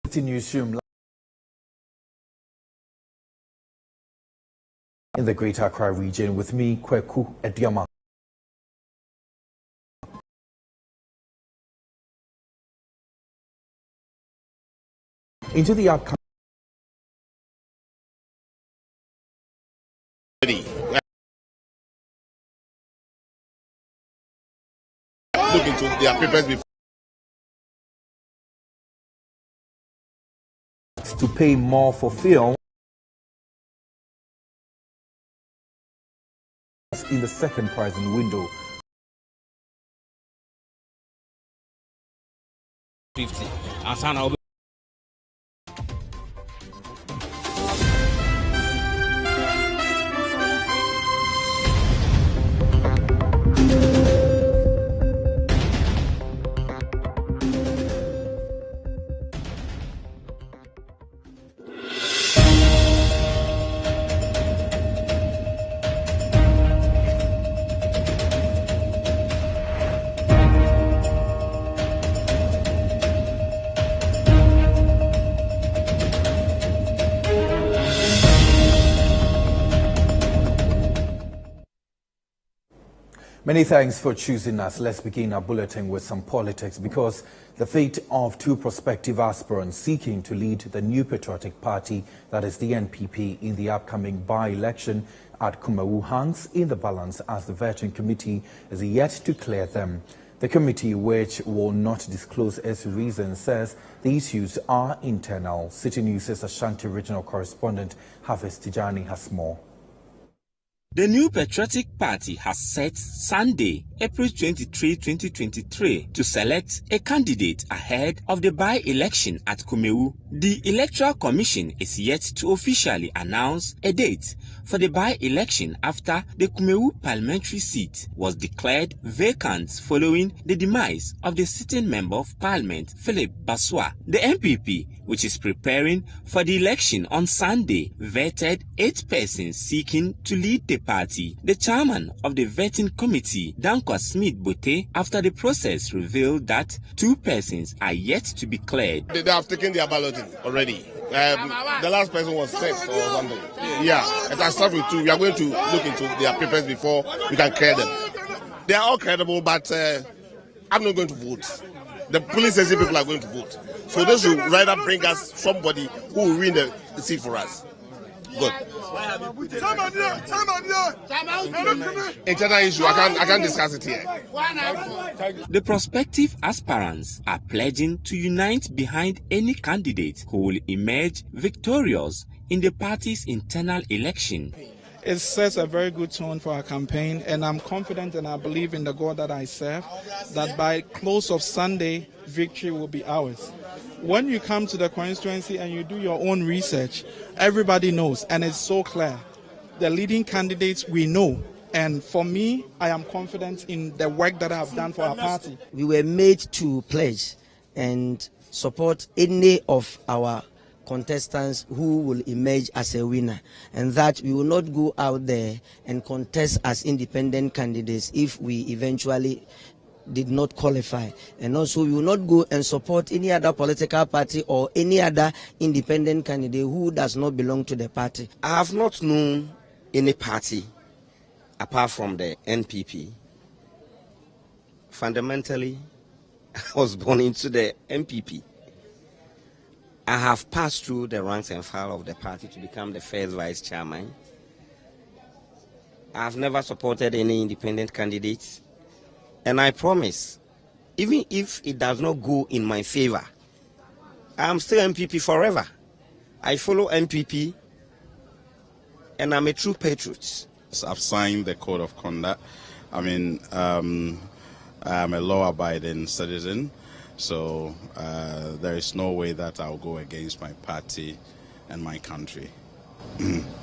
Citi Newsroom in the Greater Accra region with me, Kwaku Aduamah. Into the upcoming look into their papers before to pay more for film in the second pricing window. 50. Many thanks for choosing us. Let's begin our bulletin with some politics because the fate of two prospective aspirants seeking to lead the new patriotic party, that is the NPP, in the upcoming by-election at Kumawu hangs in the balance as the vetting committee is yet to clear them. The committee, which will not disclose its reasons, says the issues are internal. Citi News' Ashanti regional correspondent Hafiz Tijani has more. The new Patriotic Party has set Sunday, April 23, 2023, to select a candidate ahead of the by-election at Kumewu. The Electoral Commission is yet to officially announce a date for the by-election after the Kumewu parliamentary seat was declared vacant following the demise of the sitting Member of Parliament, Philip Baswa. The NPP, which is preparing for the election on Sunday, vetted 8 persons seeking to lead the party. The chairman of the vetting committee, Dankwa Smith-Bote, after the process revealed that 2 persons are yet to be cleared. they have taken their balloting already. The last person was 6th or something. Yeah, it has started with 2. We are going to look into their papers before we can clear them. They are all credible, but I'm not going to vote. The police agency people are going to vote. So they should rather bring us somebody who will win the seat for us. Good. Internal issue, I can't discuss it here. The prospective aspirants are pledging to unite behind any candidate who will emerge victorious in the party's internal election. It sets a very good tone for our campaign, and I'm confident and I believe in the God that I serve that by close of Sunday, victory will be ours. When you come to the constituency and you do your own research, everybody knows, and it's so clear. The leading candidates we know, and for me, I am confident in the work that I have done for our party. We were made to pledge and support any of our contestants who will emerge as a winner, and that we will not go out there and contest as independent candidates if we eventually did not qualify. And also we will not go and support any other political party or any other independent candidate who does not belong to the party. I have not known any party apart from the NPP. Fundamentally, I was born into the NPP. I have passed through the ranks and file of the party to become the first vice chairman. I have never supported any independent candidates. And I promise, even if it does not go in my favor, I am still NPP forever. I follow NPP, and I'm a true patriot. I've signed the code of conduct. I mean, I'm a law-abiding citizen. So there is no way that I'll go against my party and my country.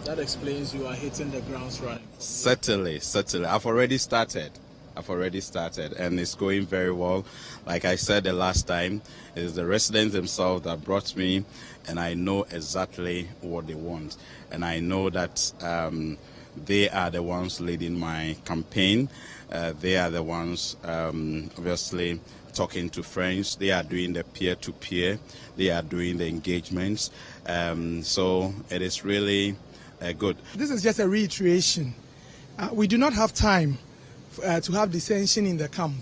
That explains you are hitting the ground running. Certainly. I've already started, and it's going very well. Like I said the last time, it is the residents themselves that brought me, and I know exactly what they want. And I know that they are the ones leading my campaign. They are the ones, obviously, talking to friends. They are doing the peer-to-peer. They are doing the engagements. So it is really good. This is just a reiteration. We do not have time to have dissension in the camp.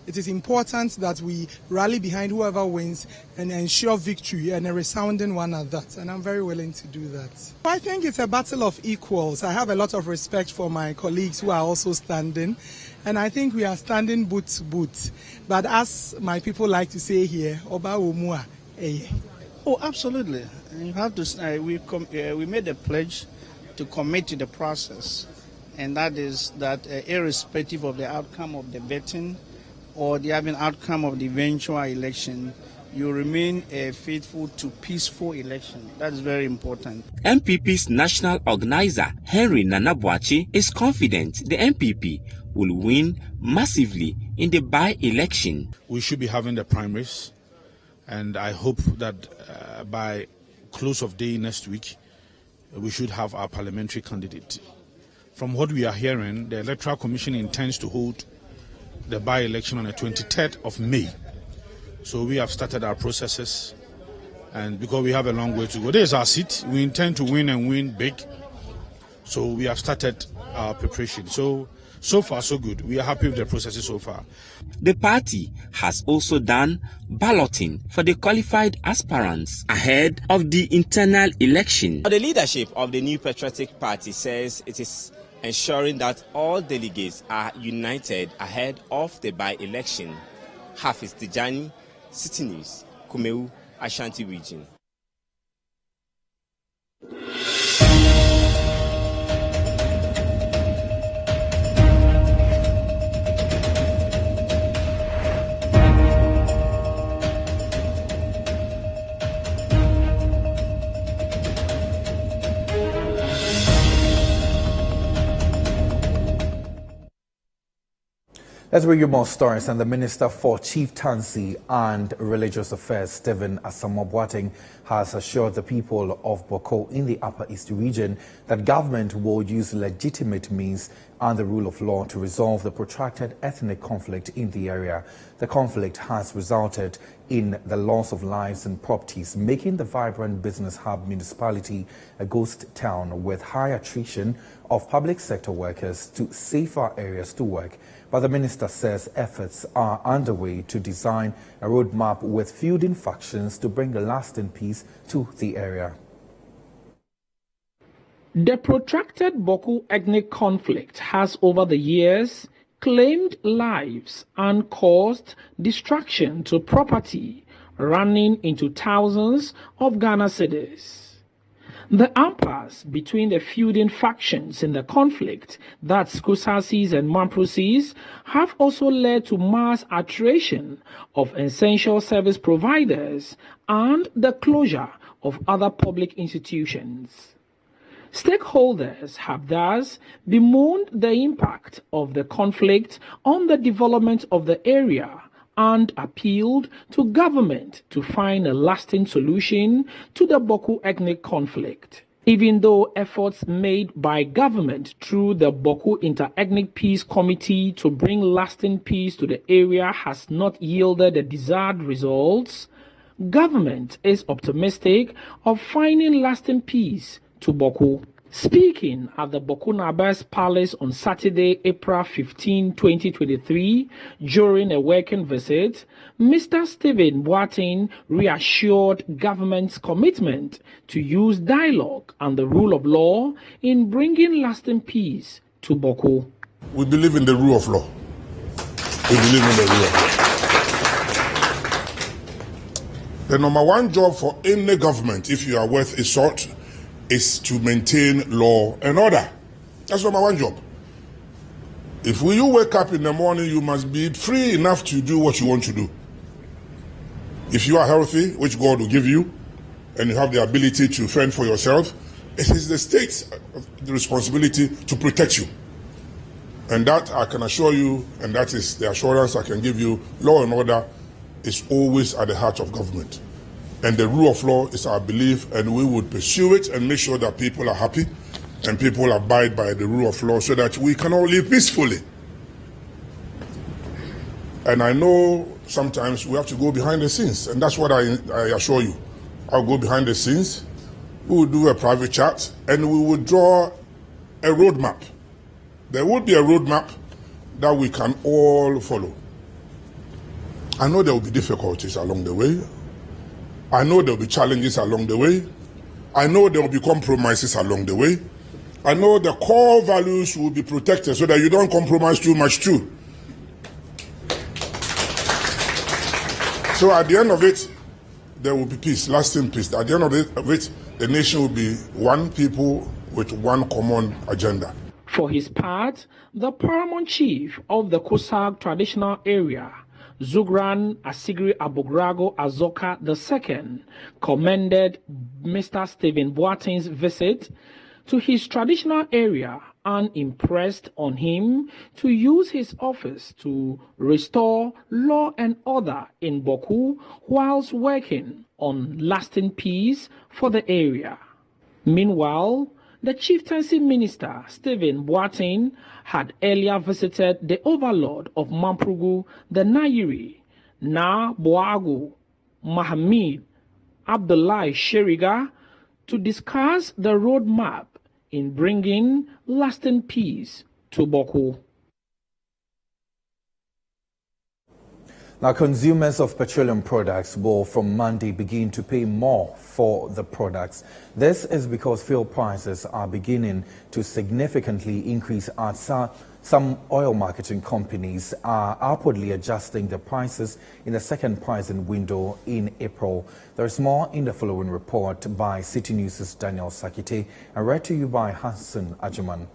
It is important that we rally behind whoever wins and ensure victory, and a resounding one at that. And I'm very willing to do that. I think it's a battle of equals. I have a lot of respect for my colleagues who are also standing. And I think we are standing boot to boot. But as my people like to say here, Oba Umua Eye. Oh, absolutely. You have to. We made a pledge to commit to the process, and that is that irrespective of the outcome of the vetting or the outcome of the eventual election, you remain faithful to peaceful election. That is very important. MPP's national organizer, Henry Nanabuachi, is confident the MPP will win massively in the by-election. We should be having the primaries, and I hope that by close of day next week, we should have our parliamentary candidate. From what we are hearing, the Electoral Commission intends to hold the by-election on the 23rd of May. So we have started our processes, and because we have a long way to go. There's our seat. We intend to win and win big. So we have started our preparation. So far, so good. We are happy with the processes so far. The party has also done balloting for the qualified aspirants ahead of the internal election. The leadership of the New Patriotic Party says it is ensuring that all delegates are united ahead of the by-election. Hafiz Tijani, Citi News, Kumewu, Ashanti Region. Let's bring you more stories. And the Minister for Chieftaincy and Religious Affairs, Stephen Asamoah, has assured the people of Bawku in the Upper East region that government will use legitimate means and the rule of law to resolve the protracted ethnic conflict in the area. The conflict has resulted in the loss of lives and properties, making the vibrant business hub municipality a ghost town with high attrition of public sector workers to safer areas to work. But the minister says efforts are underway to design a roadmap with feuding factions to bring a lasting peace to the area. The protracted Bawku ethnic conflict has over the years claimed lives and caused destruction to property, running into thousands of Ghana cedis. The impasse between the feuding factions in the conflict, that's Kusasis and Mamprosis, have also led to mass attrition of essential service providers and the closure of other public institutions. Stakeholders have thus bemoaned the impact of the conflict on the development of the area and appealed to government to find a lasting solution to the Bawku ethnic conflict. Even though efforts made by government through the Bawku Inter-Ethnic Peace Committee to bring lasting peace to the area has not yielded the desired results, government is optimistic of finding lasting peace to Bawku. Speaking at the Bawku Nabas Palace on Saturday, April 15, 2023, during a working visit, Mr. Stephen Boateng reassured government's commitment to use dialogue and the rule of law in bringing lasting peace to Bawku. We believe in the rule of law. We believe in the rule of law. The number one job for any government, if you are worth a salt, is to maintain law and order. That's number one job. If you wake up in the morning, you must be free enough to do what you want to do. If you are healthy, which God will give you, and you have the ability to fend for yourself, it is the state's responsibility to protect you. And that I can assure you, and that is the assurance I can give you, law and order is always at the heart of government. And the rule of law is our belief, and we would pursue it and make sure that people are happy and people abide by the rule of law so that we can all live peacefully. And I know sometimes we have to go behind the scenes, and that's what I assure you. I'll go behind the scenes, we will do a private chat, and we will draw a roadmap. There would be a roadmap that we can all follow. I know there will be difficulties along the way. I know there will be challenges along the way. I know there will be compromises along the way. I know the core values will be protected so that you don't compromise too much too. So at the end of it, there will be peace, lasting peace. At the end of it, the nation will be one people with one common agenda. For his part, the paramount chief of the Kusag traditional area, Zugran Asigri Abogrago Azoka II, commended Mr. Stephen Boateng's visit to his traditional area and impressed on him to use his office to restore law and order in Bawku whilst working on lasting peace for the area. Meanwhile, the chieftaincy minister, Stephen Boateng, had earlier visited the overlord of Mamprugu, the Nairi, Na Boagu, Mohammed Abdullahi Sheriga, to discuss the roadmap in bringing lasting peace to Bawku. Now, consumers of petroleum products will from Monday begin to pay more for the products. This is because fuel prices are beginning to significantly increase as some oil marketing companies are upwardly adjusting the prices in the second pricing window in April. There is more in the following report by Citi News' Daniel Sakite and read to you by Hassan Ajuman.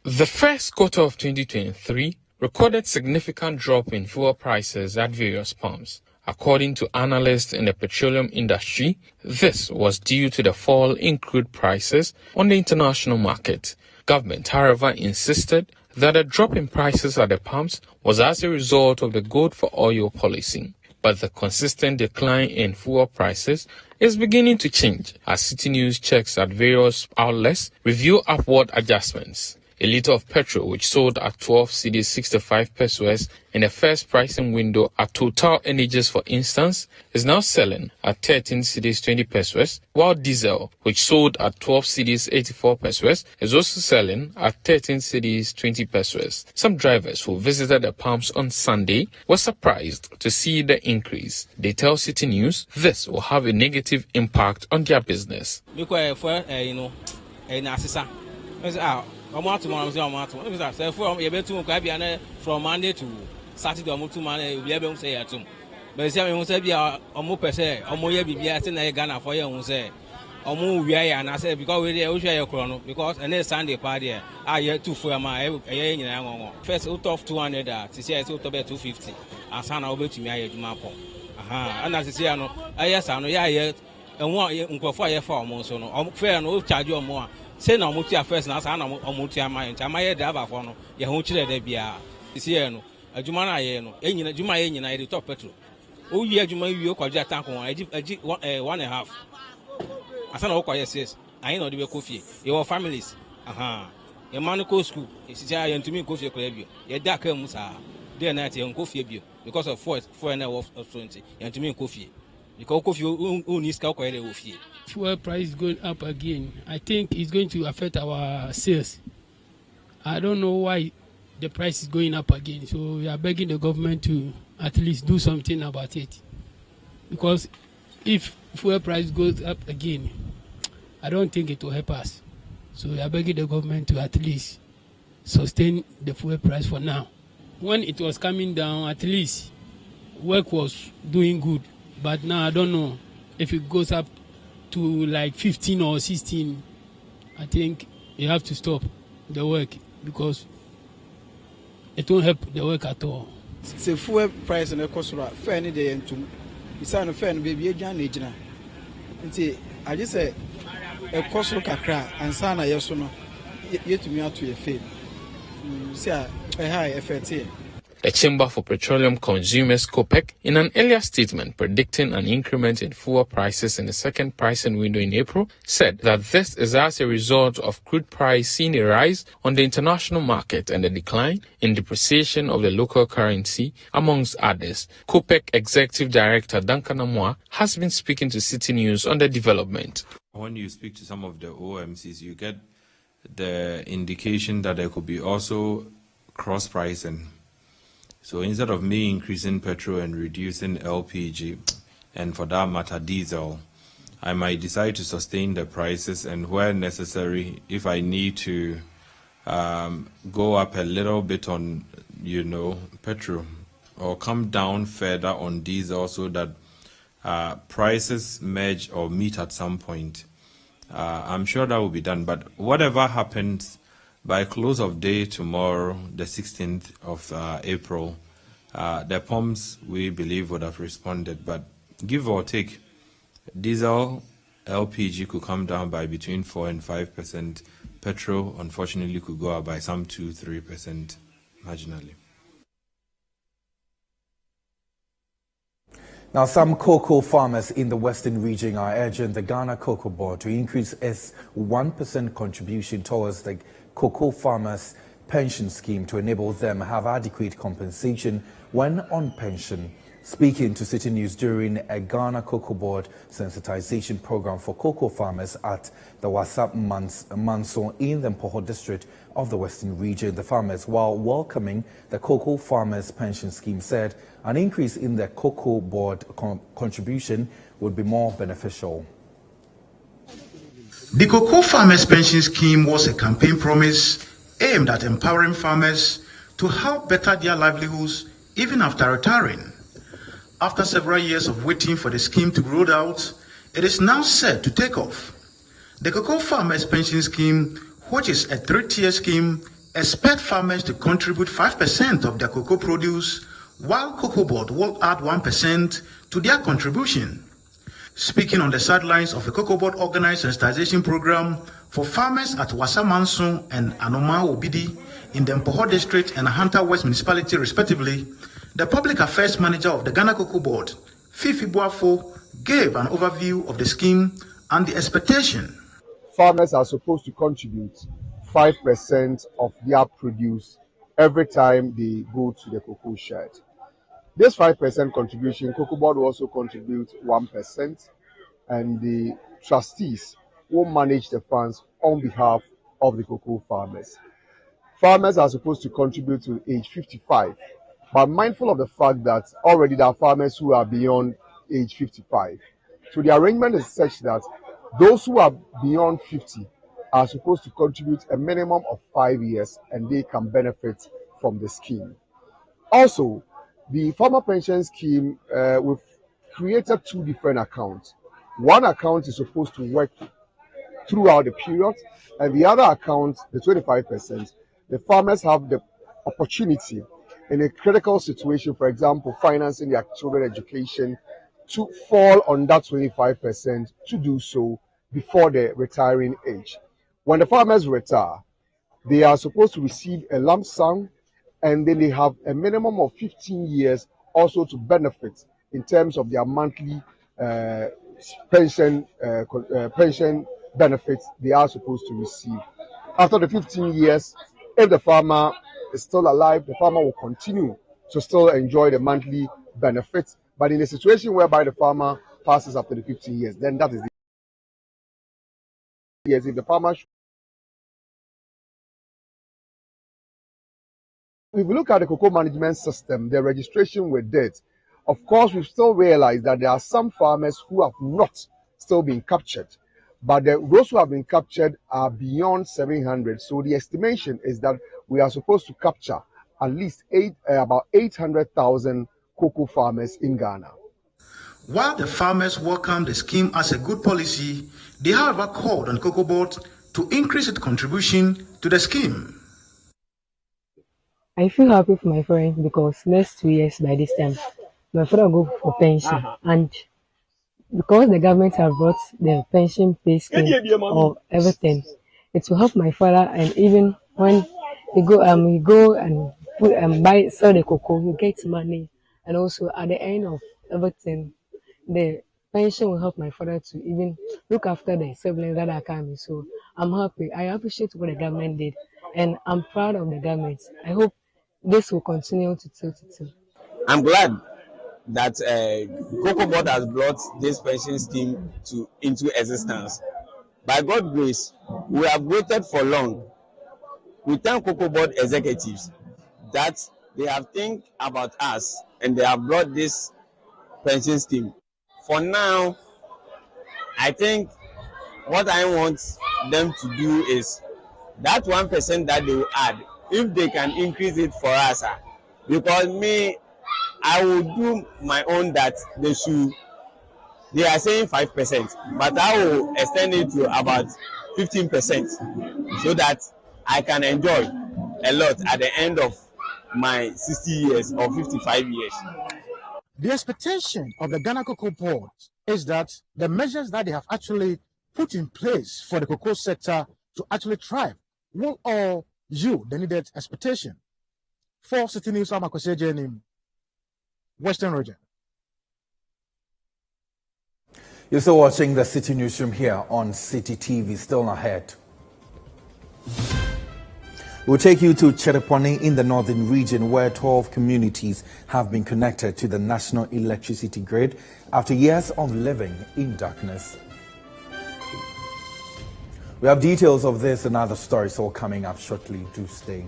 The first quarter of 2023 recorded significant drop in fuel prices at various pumps. According to analysts in the petroleum industry, this was due to the fall in crude prices on the international market. Government, however, insisted that a drop in prices at the pumps was as a result of the good for oil policy. But the consistent decline in fuel prices is beginning to change as Citi News checks at various outlets review upward adjustments. A litre of petrol, which sold at 12 cedis 65 pesos in the first pricing window at Total Energies, for instance, is now selling at 13 cedis 20 pesos, while diesel, which sold at 12 cedis 84 pesos, is also selling at 13 cedis 20 pesos. Some drivers who visited the pumps on Sunday were surprised to see the increase. They tell Citi News this will have a negative impact on their business. From Monday to Saturday, I'm to man, we have say at home. But it's a say, be a more per se, or more be a thing Ghana for you, say, or more we are, and I said, because we are your chrono, because and then Sunday party, I had 2 for my first out of 200, to say it's out of 250, and son over to me, I had Mapo. And as I say, I know, yeah, and 1 for 4 months, or fair no charge you more. Say no mutia first na sa na omutia man ntia maye driver for no ye ho kire da bia isi ye no adwuma na ye no enyina adwuma ye nyina ye top petrol o wi adwuma wi ko gya tank won agi 1.5 asa na o kwa yes ayi na o de be kofie ye wo families ye man ko school isi ya ntumi kofie kra bio ye da ka mu sa de na tie kofie bio because of for na of 20 ye ntumi kofie because kofie o ni ska ko ye wo fie. Fuel price is going up again. I think it's going to affect our sales. I don't know why the price is going up again. So we are begging the government to at least do something about it. Because if fuel price goes up again, I don't think it will help us. So we are begging the government to at least sustain the fuel price for now. When it was coming down, at least work was doing good. But now I don't know if it goes up to like 15 or 16, I think you have to stop the work because it won't help the work at all. The fuel price and the cost of fair any day and to sign a fair baby a journey. I just say a cost of kakra and sana yes or no, yet to me out to your fame. See a high effect here. The Chamber for Petroleum Consumers (COPEC), in an earlier statement predicting an increment in fuel prices in the second pricing window in April, said that this is as a result of crude price seeing a rise on the international market and a decline in depreciation of the local currency, amongst others. COPEC Executive Director Duncan Amoah has been speaking to Citi News on the development. When you speak to some of the OMCs, you get the indication that there could be also cross-pricing. So instead of me increasing petrol and reducing LPG, and for that matter diesel, I might decide to sustain the prices, and where necessary, if I need to go up a little bit on, petrol, or come down further on diesel, so that prices merge or meet at some point. I'm sure that will be done. But whatever happens, by close of day tomorrow, the 16th of April, the pumps, we believe, would have responded. But give or take, diesel, LPG could come down by between 4 and 5%. Petrol, unfortunately, could go up by some 2-3% marginally. Now, some cocoa farmers in the Western region are urging the Ghana Cocoa Board to increase its 1% contribution towards the cocoa farmers' pension scheme to enable them to have adequate compensation when on pension. Speaking to Citi News during a Ghana Cocoa Board sensitization program for cocoa farmers at the Wasap Manso in the Mpoho district of the Western region, the farmers, while welcoming the cocoa farmers' pension scheme, said an increase in the Cocoa Board contribution would be more beneficial. The Cocoa Farmers Pension Scheme was a campaign promise aimed at empowering farmers to help better their livelihoods even after retiring. After several years of waiting for the scheme to be rolled out, it is now set to take off. The Cocoa Farmers Pension Scheme, which is a 3-tier scheme, expects farmers to contribute 5% of their cocoa produce, while Cocoa Board will add 1% to their contribution. Speaking on the sidelines of a Cocoa Board organized sensitization program for farmers at Wasamanso and Anoma Obidi in the Mpoho district and Hunter West municipality respectively, the public affairs manager of the Ghana Cocoa Board, Fifi Boafo, gave an overview of the scheme and the expectation. Farmers are supposed to contribute 5% of their produce every time they go to the cocoa shed. This 5% contribution, Cocoa Board will also contribute 1%, and the trustees will manage the funds on behalf of the cocoa farmers. Farmers are supposed to contribute to age 55, but mindful of the fact that already there are farmers who are beyond age 55. So the arrangement is such that those who are beyond 50 are supposed to contribute a minimum of 5 years, and they can benefit from the scheme. Also, the farmer pension scheme, we've created 2 different accounts. One account is supposed to work throughout the period, and the other account, the 25%, the farmers have the opportunity in a critical situation, for example, financing their children education, to fall on that 25% to do so before the retiring age. When the farmers retire, they are supposed to receive a lump sum, and then they have a minimum of 15 years also to benefit in terms of their monthly pension benefits they are supposed to receive. After the 15 years, if the farmer is still alive, the farmer will continue to still enjoy the monthly benefits. But in a situation whereby the farmer passes after the 15 years, then that is the years. If the farmer, if we look at the cocoa management system, the registration we did, of course, we still realize that there are some farmers who have not still been captured, but those who have been captured are beyond 700. So the estimation is that we are supposed to capture at least about 800,000 cocoa farmers in Ghana. While the farmers welcome the scheme as a good policy, they however called on Cocoa Board to increase its contribution to the scheme. I feel happy for my friends because next 2 years by this time, my father will go for pension. And because the government have brought the pension pay scheme or everything, it will help my father. And even when he go and sell the cocoa, you get money, and also at the end of everything, the pension will help my father to even look after the siblings that are coming. So I'm happy. I appreciate what the government did, and I'm proud of the government. I hope this will continue to tilt. I'm glad that Cocoa Board has brought this pension scheme into existence. By God's grace, we have waited for long. We thank Cocoa Board executives that they have think about us and they have brought this pension scheme. For now, I think what I want them to do is that 1% that they will add, if they can increase it for us, because I will do my own that they are saying 5%, but I will extend it to about 15% so that I can enjoy a lot at the end of my 60 years or 55 years. The expectation of the Ghana Cocoa Board is that the measures that they have actually put in place for the cocoa sector to actually thrive will all yield the needed expectation. For Citi Newsroom, Western Region. You're still watching the Citi Newsroom here on Citi TV. Still ahead. We'll take you to Chereponi in the northern region, where 12 communities have been connected to the national electricity grid after years of living in darkness. We have details of this and other stories all coming up shortly. Do stay.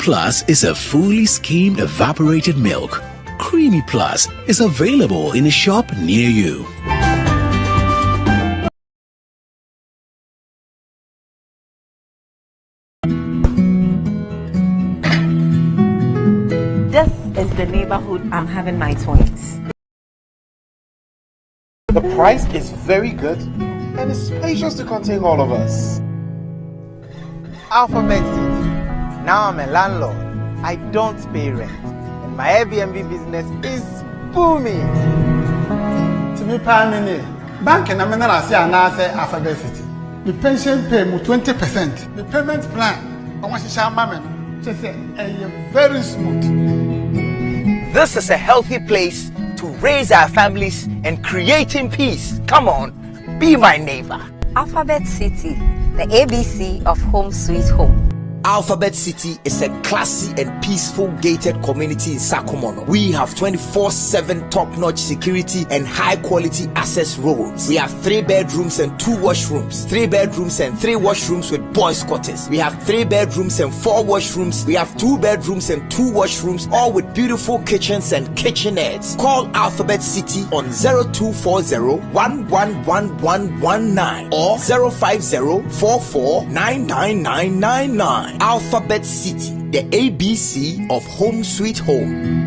Plus is a fully skimmed evaporated milk. Creamy Plus is available in a shop near you. This is the neighborhood I'm having my twins. The price is very good and it's spacious to contain all of us. Alphabet City. Now I'm a landlord. I don't pay rent. And my Airbnb business is booming. To me, Pamini, bank and I'm not Alphabet City. The pension pay me 20%. The payment plan, I want to share my just very smooth. This is a healthy place to raise our families and creating peace. Come on, be my neighbor. Alphabet City, the ABC of Home Sweet Home. Alphabet City is a classy and peaceful gated community in Sakumono. We have 24/7 top-notch security and high-quality access roads. We have 3 bedrooms and 2 washrooms, 3 bedrooms and 3 washrooms with boys' quarters. We have 3 bedrooms and 4 washrooms. We have 2 bedrooms and 2 washrooms, all with beautiful kitchens and kitchenettes. Call Alphabet City on 0240-111119 or 050-44-99999. Alphabet City, the ABC of Home Sweet Home.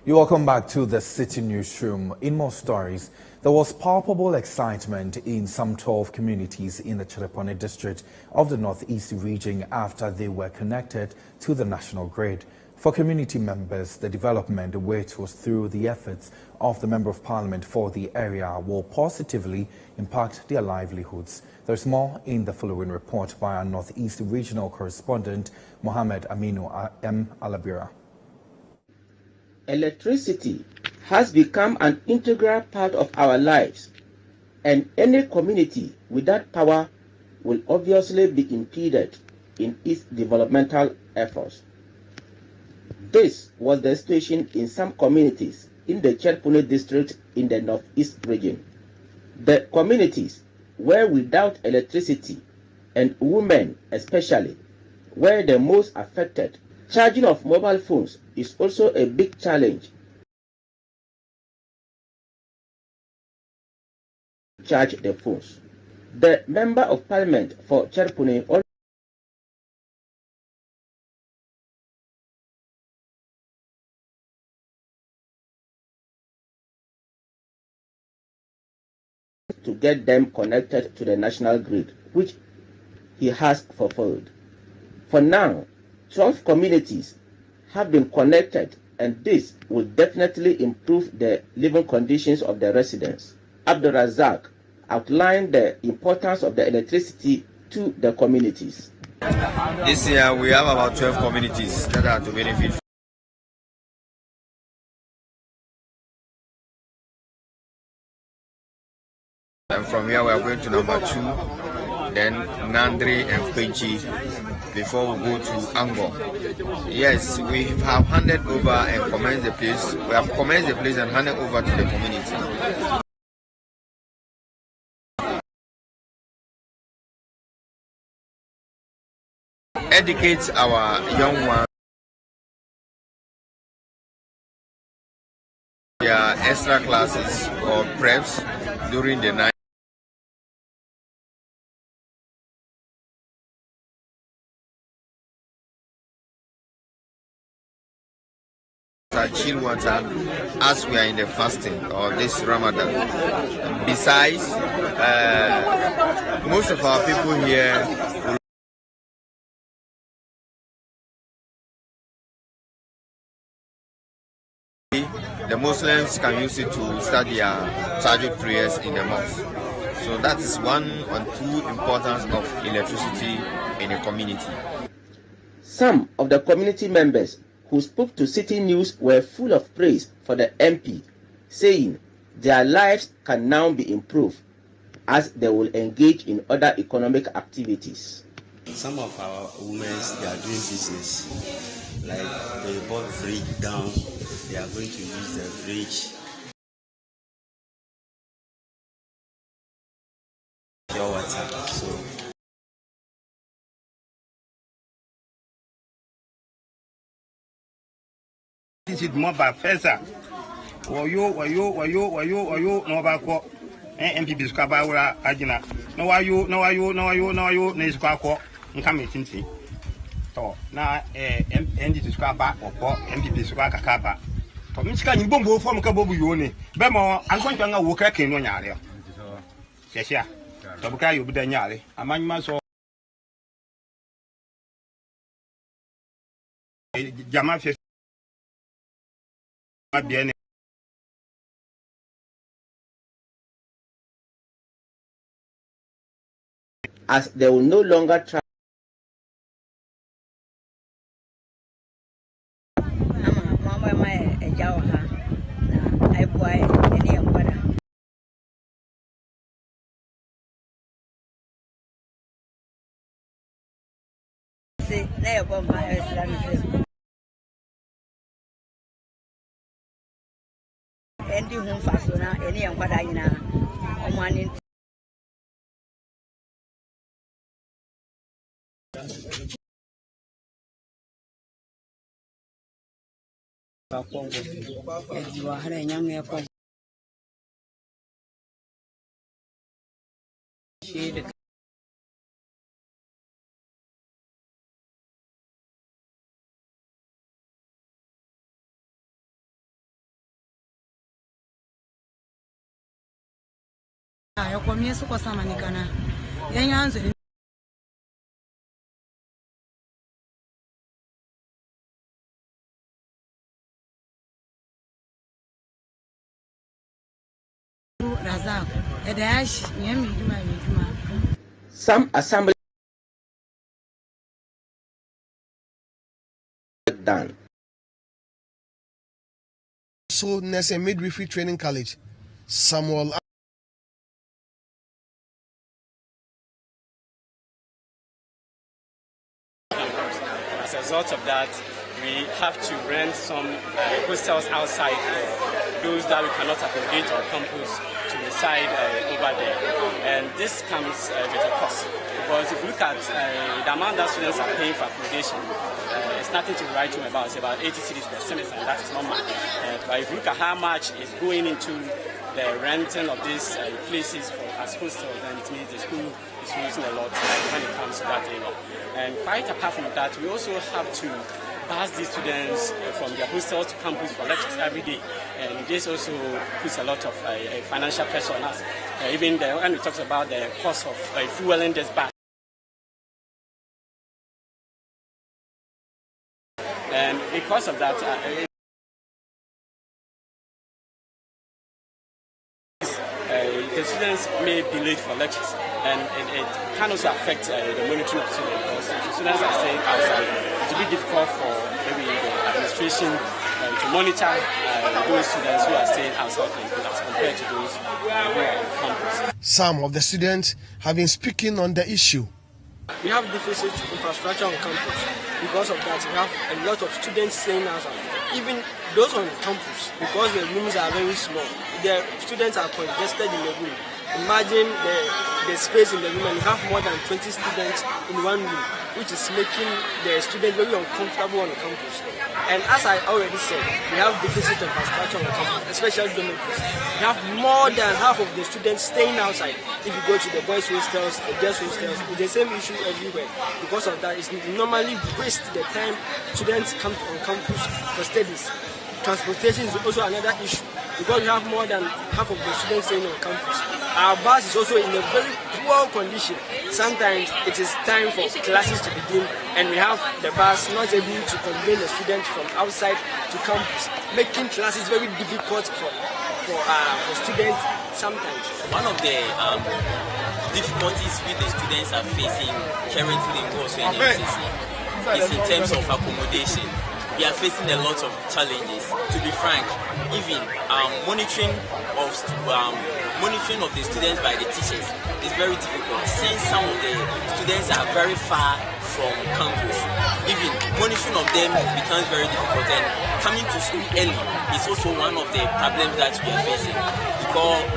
You're welcome back to the Citi Newsroom. In more stories, there was palpable excitement in some 12 communities in the Chereponi district of the Northeast region after they were connected to the national grid. For community members, the development, which was through the efforts of the Member of Parliament for the area, will positively impact their livelihoods. There's more in the following report by our Northeast regional correspondent, Mohammed Aminu M. Alabira. Electricity has become an integral part of our lives, and any community without power will obviously be impeded in its developmental efforts. This was the situation in some communities in the Chereponi district in the Northeast region. The communities were without electricity, and women especially were the most affected. Charging of mobile phones is also a big challenge. Charge the phones. The Member of Parliament for Chereponi also to get them connected to the national grid, which he has fulfilled. For now, 12 communities have been connected, and this will definitely improve the living conditions of the residents. Abdul Razak outlined the importance of the electricity to the communities. This year we have about 12 communities that are to benefit. And from here we are going to number 2, then Nandri and Penchi, before we go to Angor. Yes, we have handed over and commenced the place. We have commenced the place and handed over to the community. Educate our young ones. There are extra classes or preps during the night. Chill water as we are in the fasting or this Ramadan. Besides, most of our people here the Muslims can use it to start their Tahajjud prayers in the mosque. So that is one and two importance of electricity in a community. Some of the community members who spoke to Citi News were full of praise for the MP, saying their lives can now be improved as they will engage in other economic activities. Some of our women, they are doing business, like they bought fridge down, they are going to use the fridge. Pure water, so. This is more by Fesa. Wayo, no bako. MPP Scaba Agina. No, no, Nis Quaco, and come in. So now, MPP Scaba or MPP Swaka Kaba. For Miss Can you bomb from Kabobu Uni? Bemo, I'm going to walk a king on Yaria. Yes, yeah. Tabuka, you be Daniali. Among my soul. Jamaf. As they will no longer try. Endi hum fasona eni yankwada ina omani Kongo ejiwa hana nyame ya Kongo Some assembly done. So, Nurse and Midwifery Training College, Samuel. As a result of that, we have to rent some hostels outside for those that we cannot accommodate on campus to reside over there. And this comes with a cost. Because if you look at the amount that students are paying for accommodation, it's nothing to write home about. It's about 80 cedis per semester, and that is not much. But if you look at how much is going into the renting of these places for as hostels, then it means the school is losing a lot when it comes to that area. And quite apart from that, we also have to pass these students from their hostels to campus for lectures every day. And this also puts a lot of financial pressure on us. Even when we talk about the cost of fueling this bus. And because of that, the students may be late for lectures, and it can also affect the monitoring of students. Because if the students are staying outside, it will be difficult for maybe the administration to monitor those students who are staying outside as compared to those who are on campus. Some of the students have been speaking on the issue. We have deficit infrastructure on campus. Because of that, we have a lot of students staying outside. Even those on campus, because the rooms are very small, the students are congested in the room. Imagine the space in the room, and you have more than 20 students in one room, which is making the student very uncomfortable on the campus. And as I already said, we have deficit infrastructure on the campus, especially dormitories. We have more than half of the students staying outside. If you go to the boys' hostels, the girls' hostels, it's the same issue everywhere. Because of that, it's normally waste the time students come on campus for studies. Transportation is also another issue, because we have more than half of the students staying on campus. Our bus is also in a very poor condition. Sometimes it is time for classes to begin, and we have the bus not able to convey the students from outside to campus, making classes very difficult for students sometimes. One of the difficulties with the students are facing currently also in MCC is in terms of accommodation. We are facing a lot of challenges. To be frank, even monitoring of the students by the teachers is very difficult, since some of the students are very far from campus. Even monitoring of them becomes very difficult, and coming to school early is also one of the problems that we are facing. Because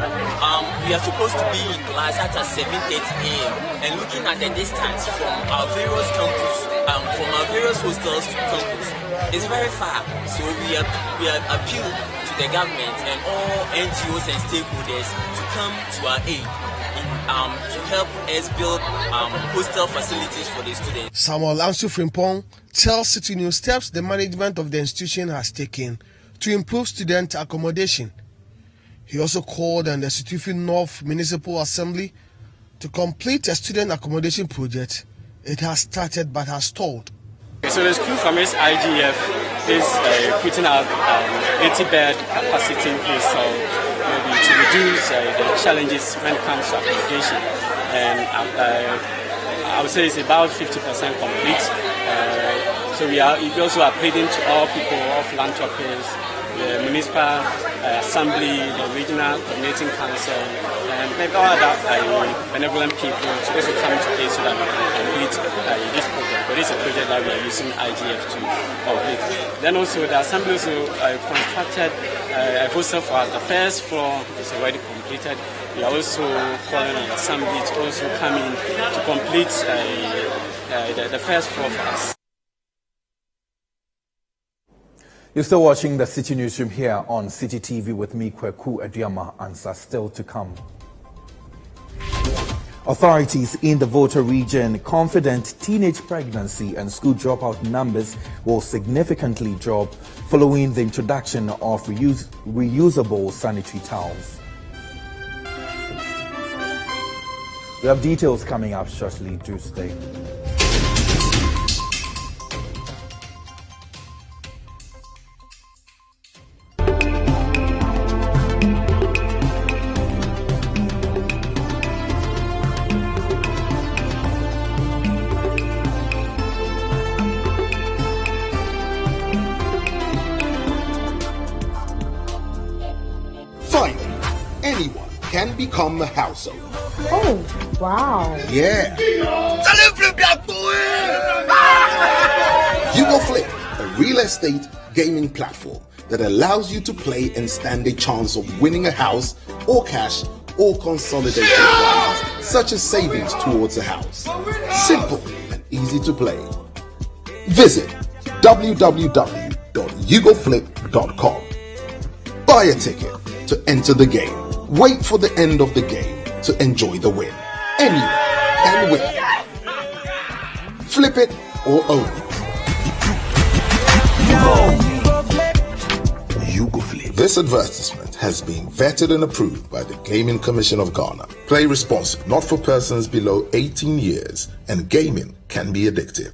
we are supposed to be in class at 7:30 a.m. and looking at the distance from our various campus, from our various hostels to campus, it's very far. So we appeal to the government and all NGOs and stakeholders to come to our aid to help us build hostel facilities for the students. Samuel Ansu Frimpong tells Citi News steps the management of the institution has taken to improve student accommodation. He also called on the Citi North Municipal Assembly to complete a student accommodation project it has started but has stalled. So the school from its IGF is putting out 80-bed capacity hostel, maybe to reduce the challenges when it comes to accommodation. And I would say it's about 50% complete. So we also are pleading to all people, all philanthropists, the municipal assembly, the regional coordinating council, and maybe all other benevolent people to also come to aid so that we can complete this program. But it's a project that we are using IGF to complete. Then also the assembly also constructed a hostel for us. The first floor is already completed. We are also calling on the assembly to also come in to complete the first floor for us. You're still watching the Citi Newsroom here on Citi TV with me, Kwaku Aduamah Ansah. Still to come. Authorities in the Volta region confident teenage pregnancy and school dropout numbers will significantly drop following the introduction of reusable sanitary towels. We have details coming up shortly. Do stay. Finally, anyone can become a household. Oh, wow. Yeah. You Go Flip, a real estate gaming platform that allows you to play and stand a chance of winning a house or cash or consolidated prizes, such as savings towards a house. Simple and easy to play. Visit www.yougoflip.com. Buy a ticket to enter the game. Wait for the end of the game to enjoy the win. Anyone can win. Flip it or own it. You Go Flip. This advertisement has been vetted and approved by the Gaming Commission of Ghana. Play responsibly, not for persons below 18 years, and gaming can be addictive.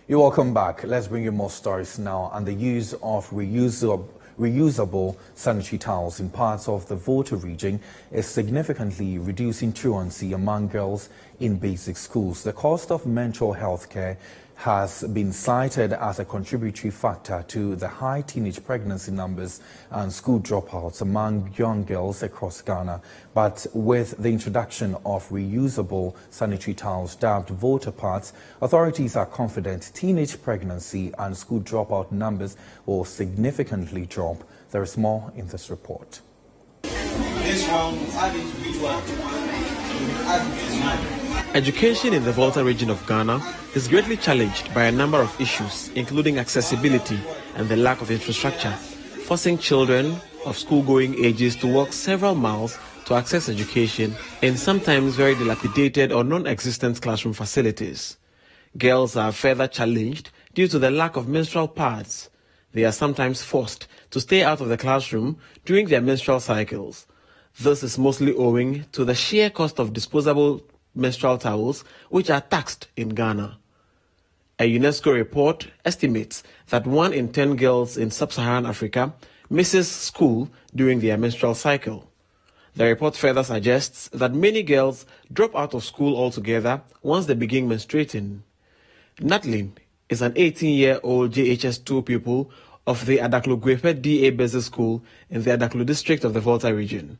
You're welcome back. Let's bring you more stories now. And the use of reusable sanitary towels in parts of the Volta region is significantly reducing truancy among girls in basic schools. The cost of mental health care has been cited as a contributory factor to the high teenage pregnancy numbers and school dropouts among young girls across Ghana. But with the introduction of reusable sanitary towels dubbed Volta pads, authorities are confident teenage pregnancy and school dropout numbers will significantly drop. There is more in this report. Education in the Volta region of Ghana is greatly challenged by a number of issues, including accessibility and the lack of infrastructure, forcing children of school-going ages to walk several miles to access education in sometimes very dilapidated or non-existent classroom facilities. Girls are further challenged due to the lack of menstrual pads. They are sometimes forced to stay out of the classroom during their menstrual cycles. This is mostly owing to the sheer cost of disposable menstrual towels, which are taxed in Ghana. A UNESCO report estimates that 1 in 10 girls in sub-Saharan Africa misses school during their menstrual cycle. The report further suggests that many girls drop out of school altogether once they begin menstruating. Natlin is an 18-year-old JHS2 pupil of the Adaklu-Gwepe DA Basic School in the Adaklu district of the Volta region.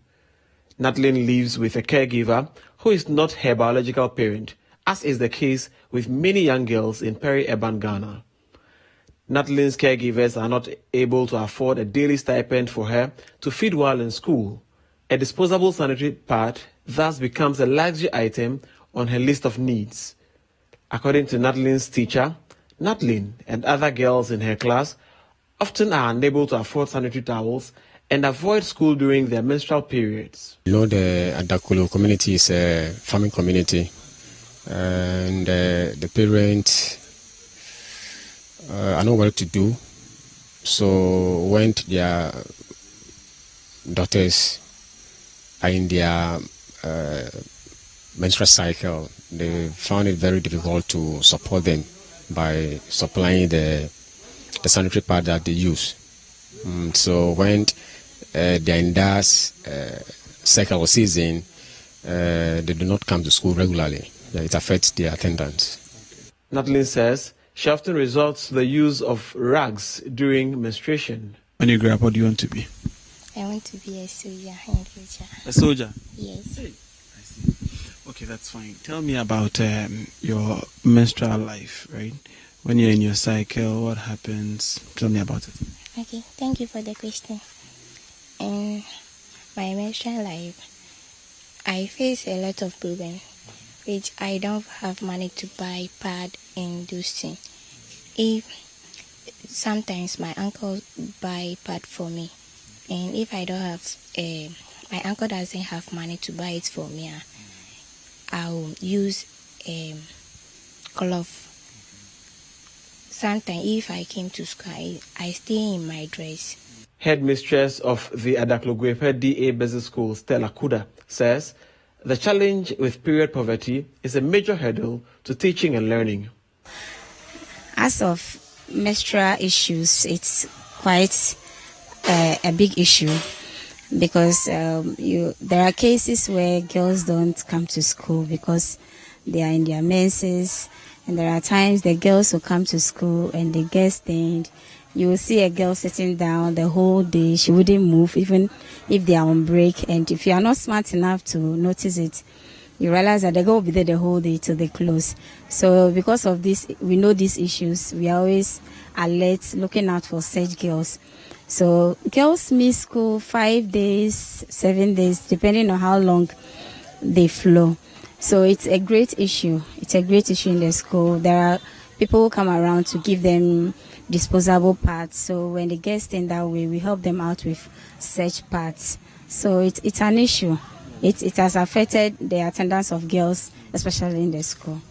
Natlin lives with a caregiver who is not her biological parent, as is the case with many young girls in peri-urban Ghana. Natlin's caregivers are not able to afford a daily stipend for her to feed while in school. A disposable sanitary pad thus becomes a luxury item on her list of needs. According to Natlin's teacher, Natlin and other girls in her class often are unable to afford sanitary towels and avoid school during their menstrual periods. You know, the Adakulu community is a farming community, and the parents are not well to do. So when their daughters are in their menstrual cycle, they found it very difficult to support them by supplying the sanitary pad that they use. So when they're in that cycle season, they do not come to school regularly. It affects their attendance. Natlin says she often resorts to the use of rags during menstruation. When you grow up, what do you want to be? I want to be a soldier in future. A soldier? Yes. Hey, I see. Okay, that's fine. Tell me about your menstrual life, right? When you're in your cycle, what happens? Tell me about it. Okay, thank you for the question. In my menstrual life, I face a lot of problems, which I don't have money to buy pad and those things. If sometimes my uncle buy pad for me, and if I don't have, my uncle doesn't have money to buy it for me, I'll use cloth. Sometimes if I came to school, I stay in my dress. Headmistress of the Adaklogwepe DA Business School, Stella Kuda, says the challenge with period poverty is a major hurdle to teaching and learning. As of menstrual issues, it's quite a big issue because there are cases where girls don't come to school because they are in their menses, and there are times the girls will come to school and they get stained. You will see a girl sitting down the whole day. She wouldn't move even if they are on break. And if you are not smart enough to notice it, you realize that the girl will be there the whole day till they close. So because of this, we know these issues. We are always alert, looking out for such girls. So girls miss school 5 days, 7 days, depending on how long they flow. So it's a great issue. It's a great issue in the school. There are people who come around to give them disposable pads. So when they get stained that way, we help them out with such pads. So it's an issue. It has affected the attendance of girls, especially in the school.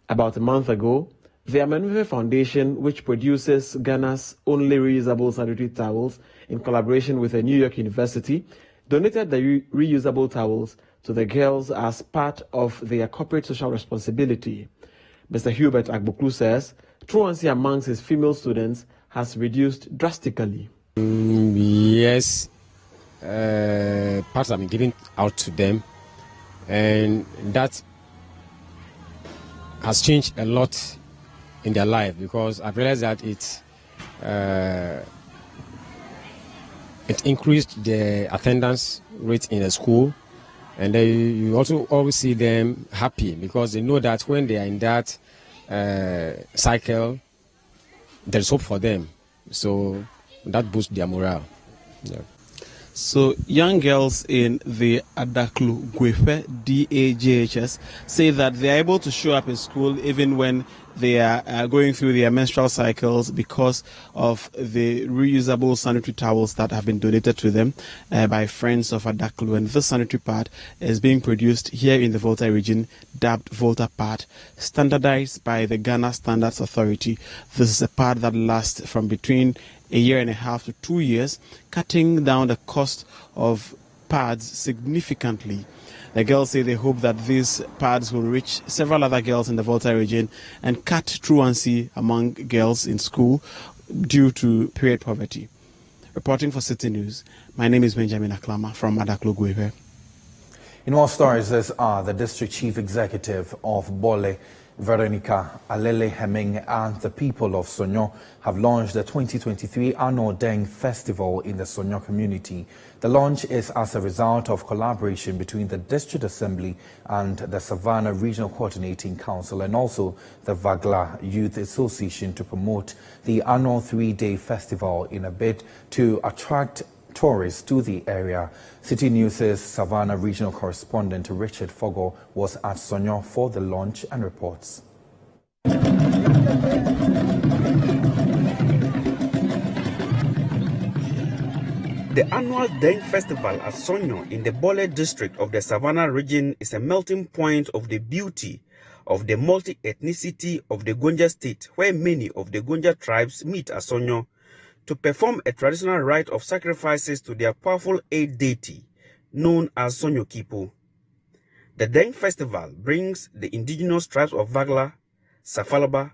About a month ago, the Midwifery Foundation, which produces Ghana's only reusable sanitary towels in collaboration with a New York university, donated the reusable towels to the girls as part of their corporate social responsibility. Mr. Hubert Agboklu says truancy amongst his female students has reduced drastically. Yes, parts have been given out to them, and that has changed a lot in their life because I've realized that it increased the attendance rate in the school, and you also always see them happy because they know that when they are in that cycle, there's hope for them. So that boosts their morale. Yeah. So young girls in the Adaklogwepe DAJHS say that they are able to show up in school even when they are going through their menstrual cycles because of the reusable sanitary towels that have been donated to them by friends of Adaklu. And this sanitary pad is being produced here in the Volta region, dubbed Volta Pad, standardized by the Ghana Standards Authority. This is a pad that lasts from between a year and a half to 2 years, cutting down the cost of pads significantly. The girls say they hope that these pads will reach several other girls in the Volta region and cut truancy among girls in school due to period poverty. Reporting for Citi News, my name is Benjamin Aklama from Adaklogwepe. In more stories, this are the District Chief Executive of Bole, Veronica Alele Hemming, and the people of Sonyo have launched the 2023 Annual Deng Festival in the Sonyo community. The launch is as a result of collaboration between the District Assembly and the Savannah Regional Coordinating Council and also the Vagla Youth Association to promote the annual 3-day festival in a bid to attract tourists to the area. Citi News' Savannah regional correspondent Richard Fogo was at Sonyo for the launch and reports. The annual Deng Festival at Sonyo in the Bole district of the Savannah region is a melting point of the beauty of the multi-ethnicity of the Gonja state, where many of the Gonja tribes meet at Sonyo to perform a traditional rite of sacrifices to their powerful aid deity, known as Sonyo Kipo. The Deng Festival brings the indigenous tribes of Vagla, Safalaba,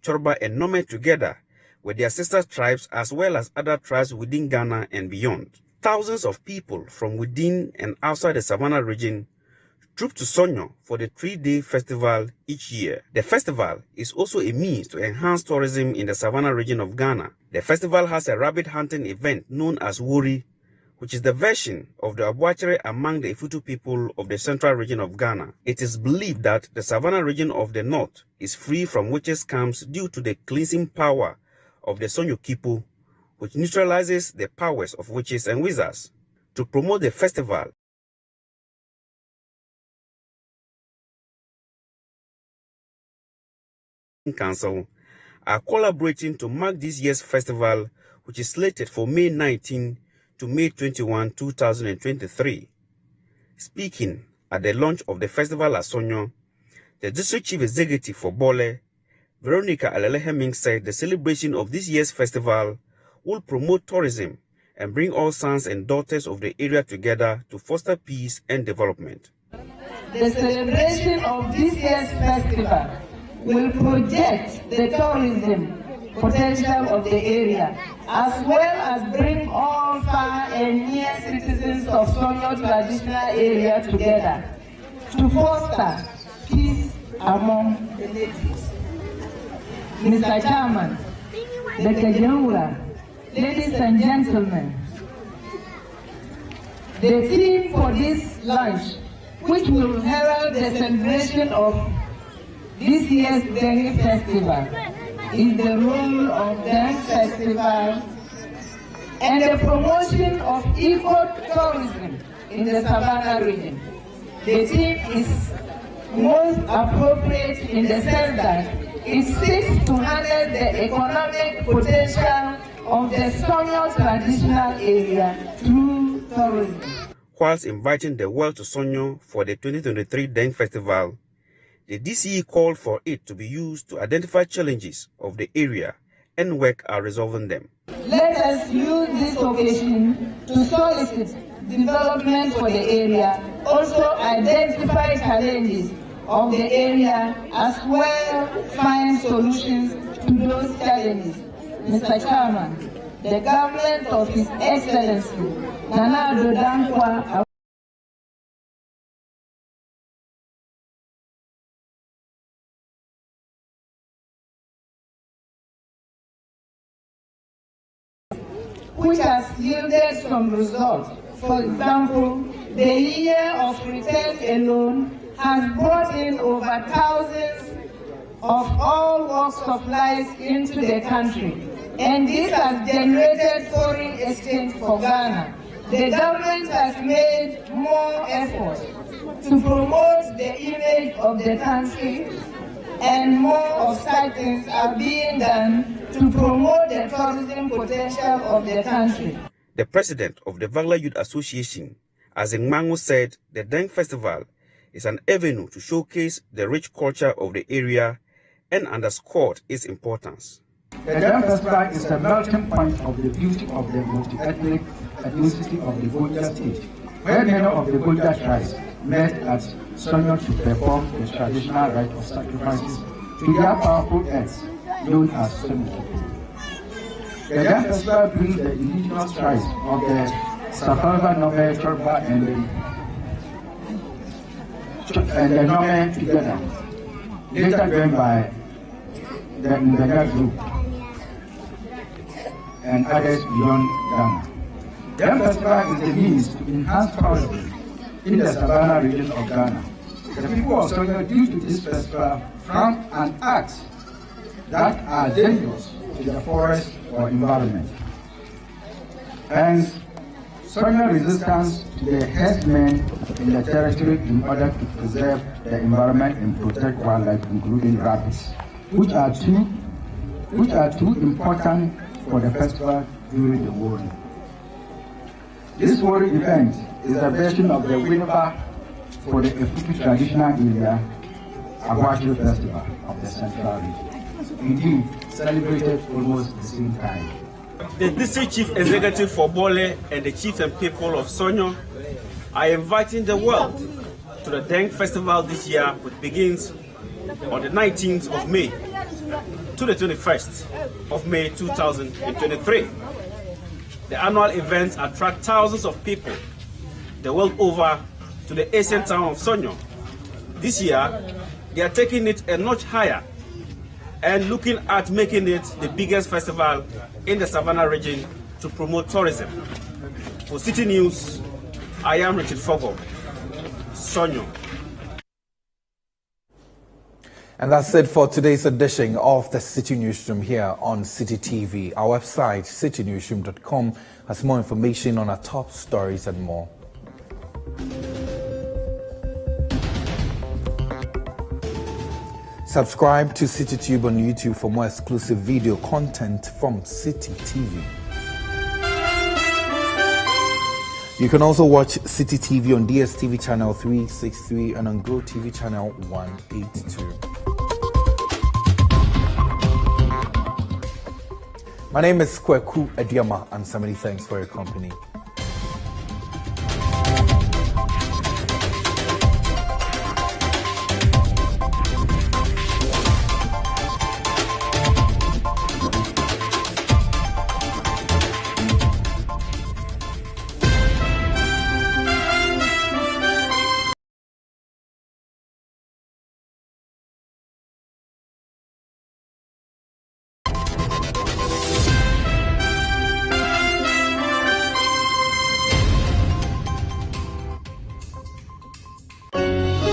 Chorba, and Nome together with their sister tribes as well as other tribes within Ghana and beyond. Thousands of people from within and outside the Savannah region troop to Sonyo for the 3-day festival each year. The festival is also a means to enhance tourism in the Savannah region of Ghana. The festival has a rabbit hunting event known as Wori, which is the version of the Abuachere among the Ifutu people of the central region of Ghana. It is believed that the Savannah region of the north is free from witches' camps due to the cleansing power of the Sonyo Kipo, which neutralizes the powers of witches and wizards. To promote the festival, Council are collaborating to mark this year's festival, which is slated for May 19 to May 21, 2023. Speaking at the launch of the festival at Sonyo, the District Chief Executive for Bole, Veronica Aleleheming, said the celebration of this year's festival will promote tourism and bring all sons and daughters of the area together to foster peace and development. The celebration of this year's festival will project the tourism potential of the area, as well as bring all far and near citizens of Sonyo traditional area together to foster peace among the natives. Mr. Chairman, Dr. General, ladies and gentlemen, the theme for this lunch, which will herald the celebration of this year's Dengue Festival, is the role of Dengue Festival and the promotion of eco-tourism in the Savannah region. The theme is most appropriate in the sense that it seeks to harness the economic potential of the Sonyo traditional area through tourism. Whilst inviting the world to Sonyo for the 2023 Dengue Festival, the DCE called for it to be used to identify challenges of the area and work at resolving them. Let us use this occasion to solicit development for the area, also identify challenges of the area, as well find solutions to those challenges. Mr. Chairman, the government of His Excellency Nana Ado Dankwa which has yielded some results. For example, the year of return alone has brought in over thousands of all walks of life into the country, and this has generated foreign exchange for Ghana. The government has made more effort to promote the image of the country, and more of such things are being done to promote the tourism potential of the country. The president of the Vagla Youth Association, Azengmango, said the Dengue Festival is an avenue to showcase the rich culture of the area and underscored its importance. The Dengue Festival is a melting point of the beauty of the multi-ethnic ethnicity of the Gonja state, where many of the Gonja tribes met at Sonyo to perform the traditional rite of sacrifices to their powerful earths, known as Sonyo. The Dengue Festival brings the indigenous tribes of the Safarva, Nome, Chorba, and the Nome together, later joined by the Ndega group and others beyond Ghana. The festival is the means to enhance tourism in the Savannah region of Ghana. The people of Sonyo, due to this festival, frown and acts that are dangerous to the forest or environment. Hence, Sonyo resistance to the herdsmen in the territory in order to preserve the environment and protect wildlife, including rabbits, which are too important for the festival during the Wari. This Wari event is a version of the Winneba for the Efutu traditional area Agwaju festival of the Central region. Indeed, celebrated almost the same time. The District Chief Executive for Bole and the chiefs and people of Sonyo are inviting the world to the Dengue Festival this year, which begins on the 19th of May to the 21st of May 2023. The annual events attract thousands of people the world over to the ancient town of Sonyo. This year, they are taking it a notch higher and looking at making it the biggest festival in the Savannah region to promote tourism. For Citi News, I am Richard Fogo, Sonyo. And that's it for today's edition of the Citi Newsroom here on Citi TV. Our website, citinewsroom.com, has more information on our top stories and more. Subscribe to CityTube on YouTube for more exclusive video content from Citi TV. You can also watch Citi TV on DSTV channel 363 and on Go TV channel 182. My name is Kwaku Aduamah Ansah. Many thanks for your company.